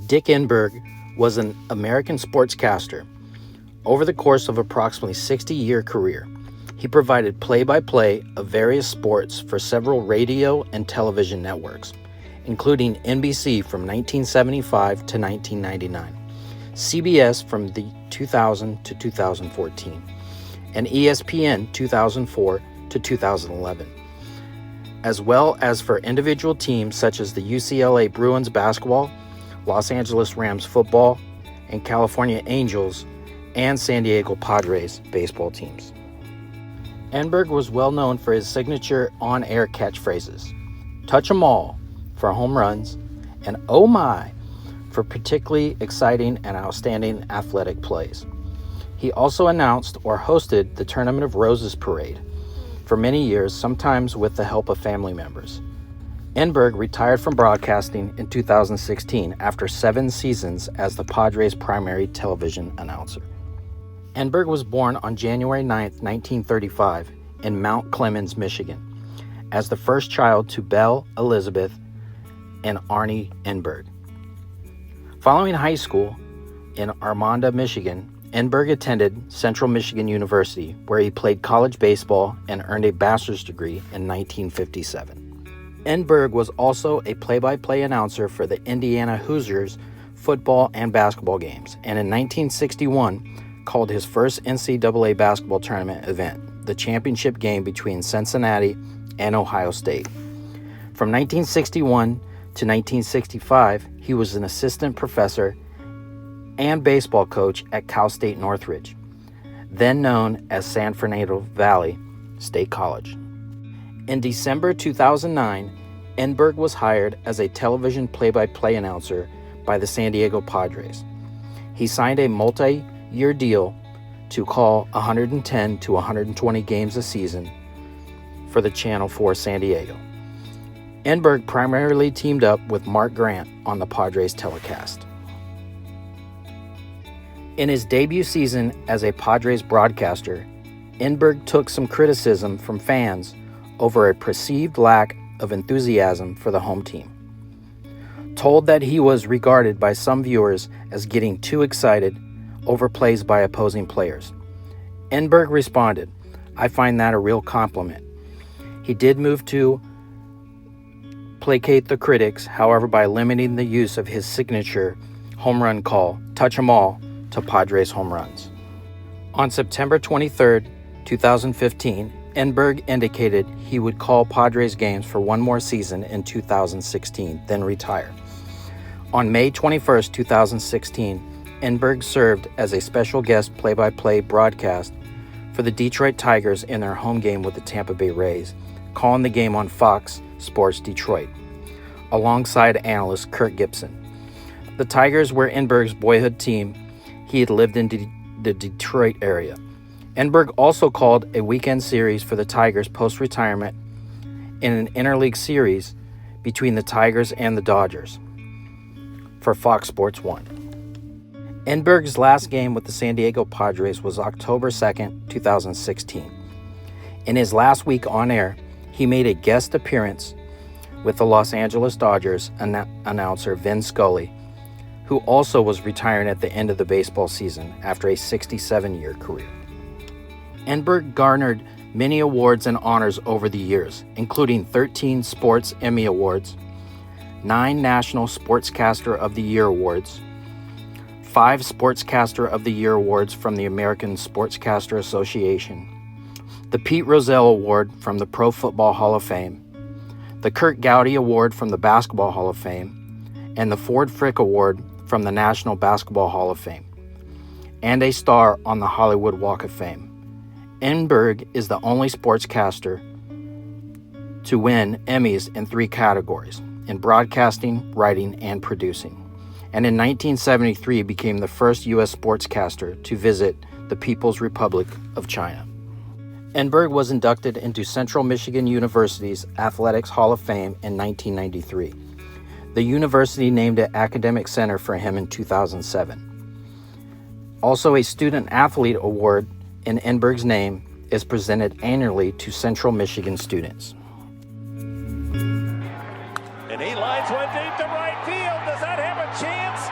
Dick Enburg was an American sportscaster. Over the course of approximately 60-year career, he provided play-by-play of various sports for several radio and television networks, including NBC from 1975 to 1999, CBS from 2000 to 2014, and ESPN 2004 to 2011, as well as for individual teams such as the UCLA Bruins basketball, Los Angeles Rams football, and California Angels and San Diego Padres baseball teams. Enburg was well known for his signature on-air catchphrases, "Touch 'em all" for home runs, and "Oh my" for particularly exciting and outstanding athletic plays. He also announced or hosted the Tournament of Roses parade for many years, sometimes with the help of family members. Enburg retired from broadcasting in 2016 after 7 seasons as the Padres' primary television announcer. Enburg was born on January 9, 1935, in Mount Clemens, Michigan, as the first child to Belle Elizabeth and Arnie Enburg. Following high school in Armada, Michigan, Enburg attended Central Michigan University, where he played college baseball and earned a bachelor's degree in 1957. Enburg was also a play-by-play announcer for the Indiana Hoosiers football and basketball games, and in 1961 called his first NCAA basketball tournament event, the championship game between Cincinnati and Ohio State. From 1961 to 1965, he was an assistant professor and baseball coach at Cal State Northridge, then known as San Fernando Valley State College. In December 2009, Enburg was hired as a television play-by-play announcer by the San Diego Padres. He signed a multi-year deal to call 110 to 120 games a season for the channel for San Diego. Enburg primarily teamed up with Mark Grant on the Padres telecast. In his debut season as a Padres broadcaster, Enburg took some criticism from fans over a perceived lack of enthusiasm for the home team. Told that he was regarded by some viewers as getting too excited over plays by opposing players, Enburg responded, "I find that a real compliment." He did move to placate the critics, however, by limiting the use of his signature home run call, "Touch 'em all," to Padres home runs. On September 23, 2015, Enburg indicated he would call Padres games for one more season in 2016, then retire. On May 21, 2016, Enburg served as a special guest play-by-play broadcast for the Detroit Tigers in their home game with the Tampa Bay Rays, calling the game on Fox Sports Detroit, alongside analyst Kirk Gibson. The Tigers were Enburg's boyhood team. He had lived in the Detroit area. Enburg also called a weekend series for the Tigers post-retirement in an interleague series between the Tigers and the Dodgers for Fox Sports 1. Enburg's last game with the San Diego Padres was October 2, 2016. In his last week on air, he made a guest appearance with the Los Angeles Dodgers announcer Vin Scully, who also was retiring at the end of the baseball season after a 67-year career. Enburg garnered many awards and honors over the years, including 13 Sports Emmy Awards, 9 National Sportscaster of the Year Awards, 5 Sportscaster of the Year Awards from the American Sportscaster Association, the Pete Rozelle Award from the Pro Football Hall of Fame, the Kurt Gowdy Award from the Basketball Hall of Fame, and the Ford Frick Award from the National Basketball Hall of Fame, and a star on the Hollywood Walk of Fame. Enburg is the only sportscaster to win Emmys in 3 categories, in broadcasting, writing, and producing, and in 1973 became the first U.S. sportscaster to visit the People's Republic of China. Enburg was inducted into Central Michigan University's Athletics Hall of Fame in 1993. The university named an academic center for him in 2007. Also, a Student Athlete Award in Enburg's name is presented annually to Central Michigan students. And he lines one deep to right field. Does that have a chance?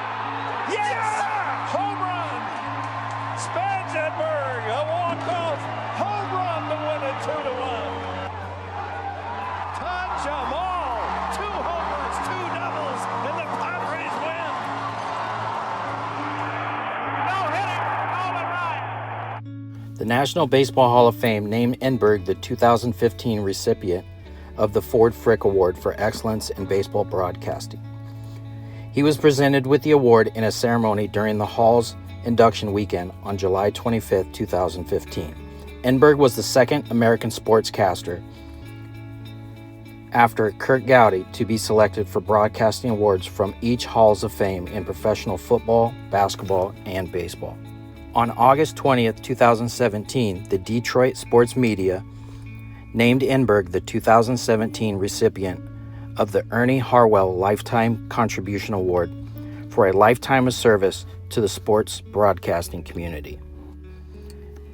The National Baseball Hall of Fame named Enburg the 2015 recipient of the Ford Frick Award for Excellence in Baseball Broadcasting. He was presented with the award in a ceremony during the Hall's induction weekend on July 25, 2015. Enburg was the second American sportscaster after Kurt Gowdy to be selected for broadcasting awards from each Halls of Fame in professional football, basketball, and baseball. On August 20, 2017, the Detroit Sports Media named Enburg the 2017 recipient of the Ernie Harwell Lifetime Contribution Award for a lifetime of service to the sports broadcasting community.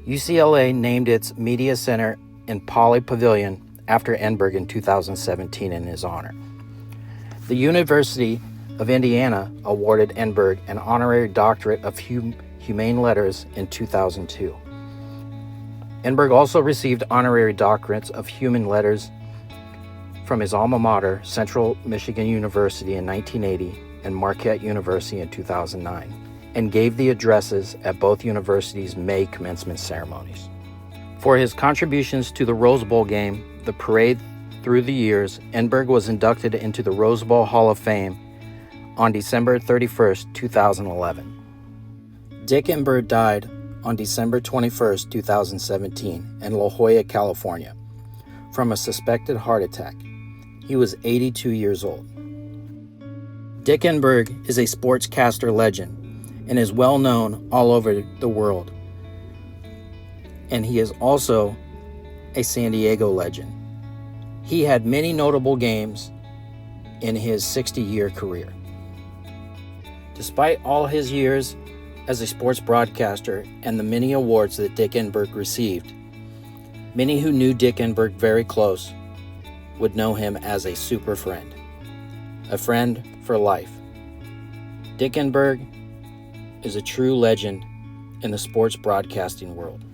UCLA named its media center in Pauley Pavilion after Enburg in 2017 in his honor. The University of Indiana awarded Enburg an honorary doctorate of humane letters in 2002. Enburg also received honorary doctorates of human letters from his alma mater, Central Michigan University in 1980 and Marquette University in 2009, and gave the addresses at both universities' May commencement ceremonies. For his contributions to the Rose Bowl game, the parade through the years, Enburg was inducted into the Rose Bowl Hall of Fame on December 31, 2011. Dick Enburg died on December 21, 2017 in La Jolla, California, from a suspected heart attack. He was 82 years old. Dick Enburg is a sportscaster legend and is well known all over the world. And he is also a San Diego legend. He had many notable games in his 60-year career. Despite all his years as a sports broadcaster and the many awards that Dick Enburg received, many who knew Dick Enburg very close would know him as a super friend, a friend for life. Dick Enburg is a true legend in the sports broadcasting world.